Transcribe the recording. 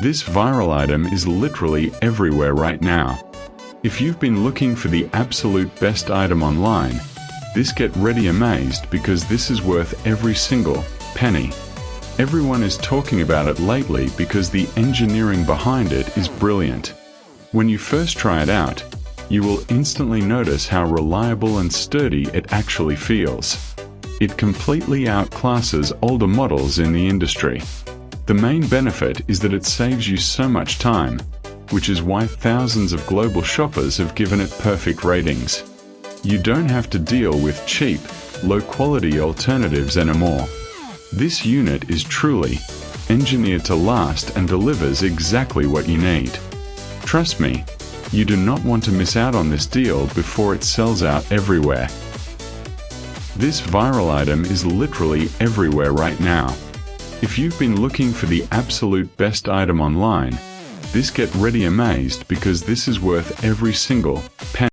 This viral item is literally everywhere right now. If you've been looking for the absolute best item online, get ready amazed because this is worth every single penny. Everyone is talking about it lately because the engineering behind it is brilliant. When you first try it out, you will instantly notice how reliable and sturdy it actually feels. It completely outclasses older models in the industry. The main benefit is that it saves you so much time, which is why thousands of global shoppers have given it perfect ratings. You don't have to deal with cheap, low-quality alternatives anymore. This unit is truly engineered to last and delivers exactly what you need. Trust me, you do not want to miss out on this deal before it sells out everywhere. This viral item is literally everywhere right now. If you've been looking for the absolute best item online, get ready amazed because this is worth every single penny.